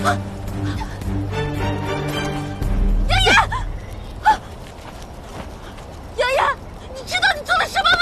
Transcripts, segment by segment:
杨言，杨言，你知道你做了什么吗？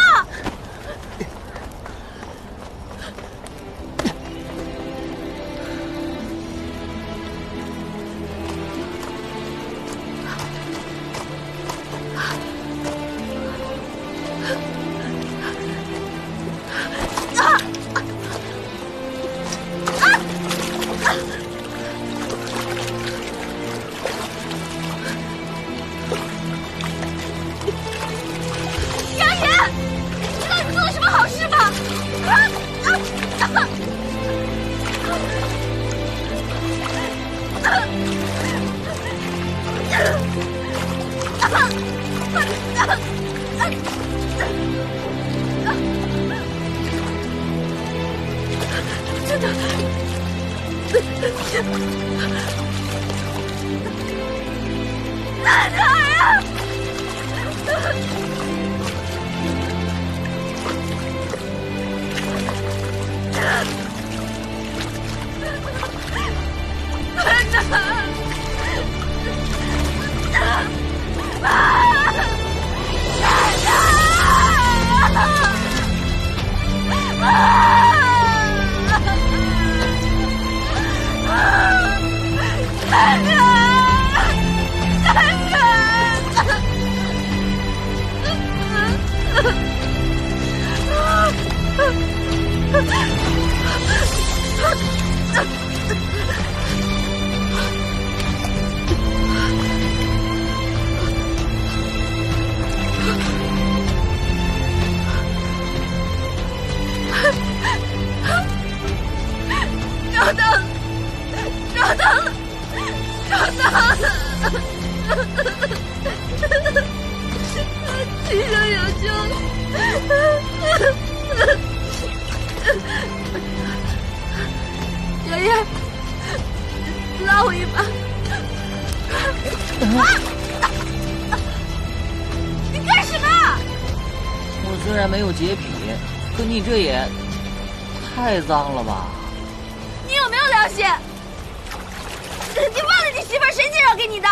真的，在哪儿啊？找到了！找到了！找到了！齐生有救了！爷爷，拉我一把！你干什么？我虽然没有洁癖，可你这也太脏了吧！你有没有良心？你忘了你媳妇儿谁介绍给你的？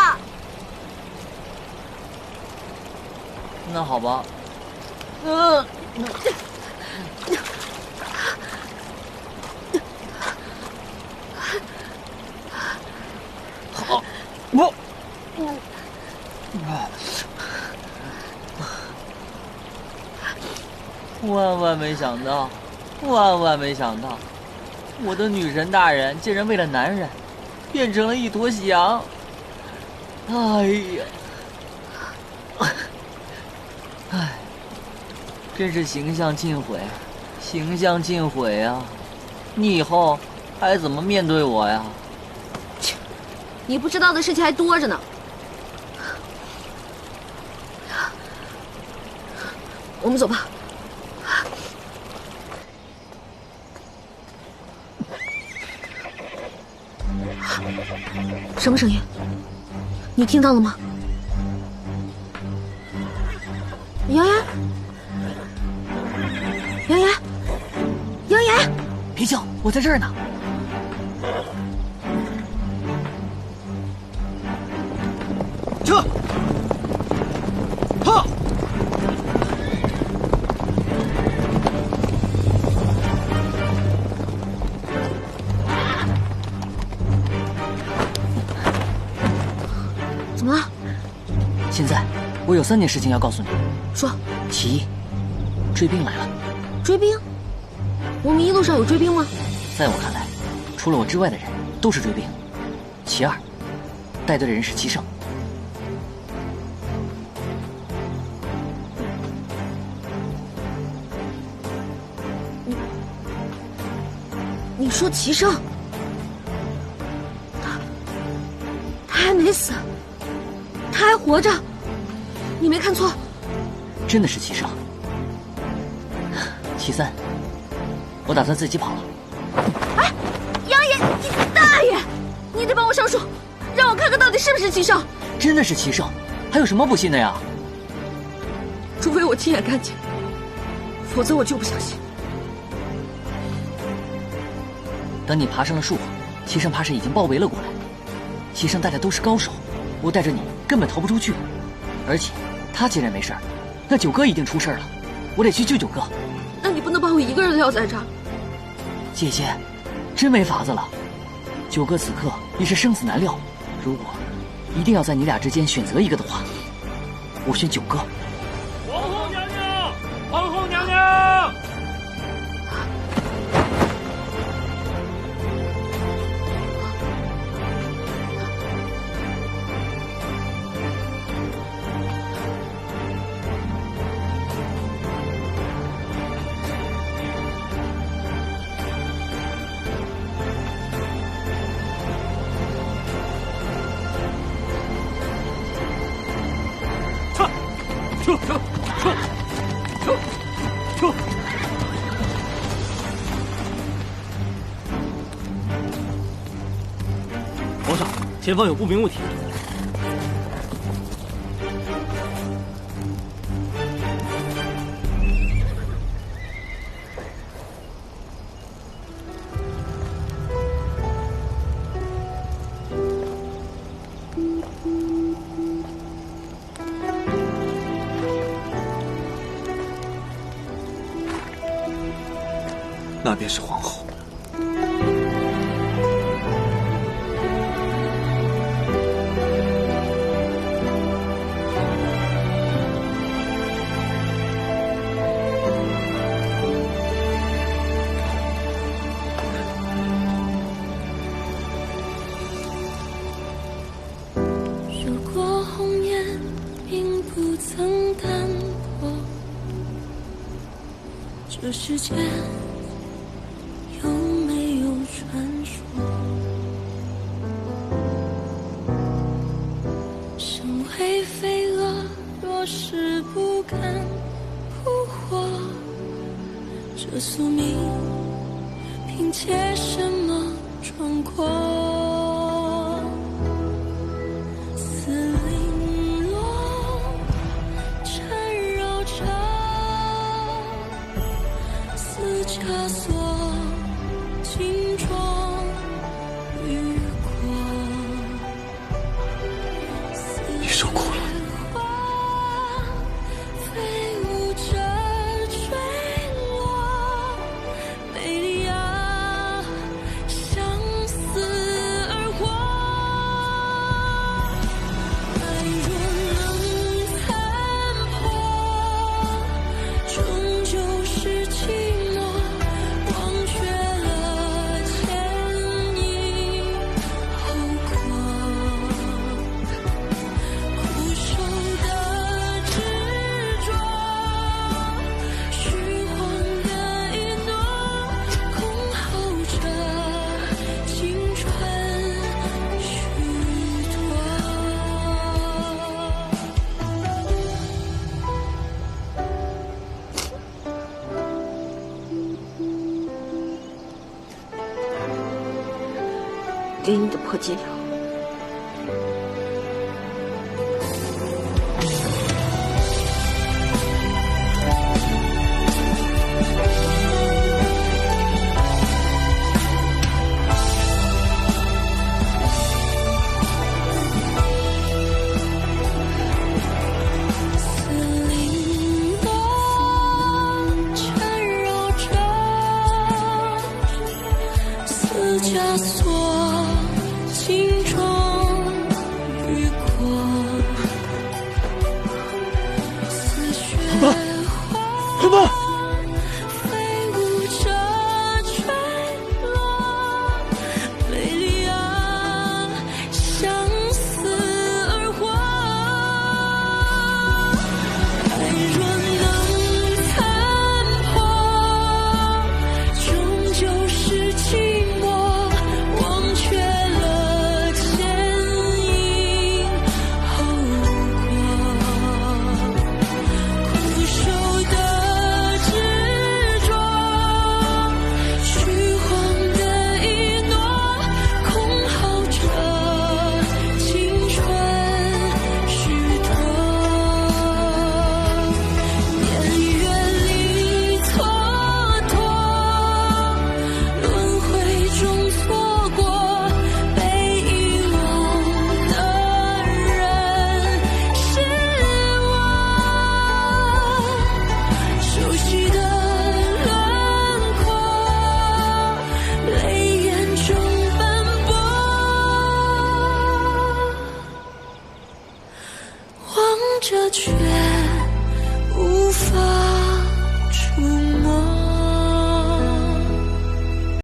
那好吧。好，万万没想到，万万没想到，我的女神大人竟然为了男人，变成了一坨翔。哎呀，哎，真是形象尽毁，形象尽毁啊！你以后还怎么面对我呀？切，你不知道的事情还多着呢。我们走吧。什么声音？你听到了吗？杨言，杨言，杨言，别叫，我在这儿呢。撤！哈！怎么了？现在我有3件事情要告诉你。说。其一，追兵来了。追兵？我们一路上有追兵吗？在我看来，除了我之外的人都是追兵。其二，带队的人是齐胜。你说齐胜？他还没死，他还活着，你没看错。真的是齐胜。其三，我打算自己跑了。哎，杨爷，你大爷！你得帮我上树，让我看看到底是不是齐胜。真的是齐胜，还有什么不信的呀？除非我亲眼看见，否则我就不相信。等你爬上了树，齐胜怕是已经包围了过来。齐胜带的都是高手，我带着你根本逃不出去。而且他既然没事，那九哥一定出事了，我得去救九哥。那你不能把我一个人撂在这儿。姐姐，真没法子了。九哥此刻已是生死难料，如果一定要在你俩之间选择一个的话，我选九哥。皇后娘娘，皇后娘娘！撤！皇上，前方有不明物体。那便是皇后。如果红颜并不曾淡薄，这世间有没有传说？身为飞蛾，若是不敢扑火，这宿命凭借什么闯过？丝零落，缠绕着丝枷锁。金装玉裹，你受苦了。飞舞着坠落，美丽啊，相思而活。爱若能残破，终究是寂寞。忘却了前因后果，苦守的执着，虚晃的一诺，空耗着青春虚脱。给你的破戒药。丝零落，缠绕着丝枷锁。金装玉裹，似雪花，飞舞着坠落，美丽啊，相思而活。爱若能残破，终究是寂寞。忘却了着却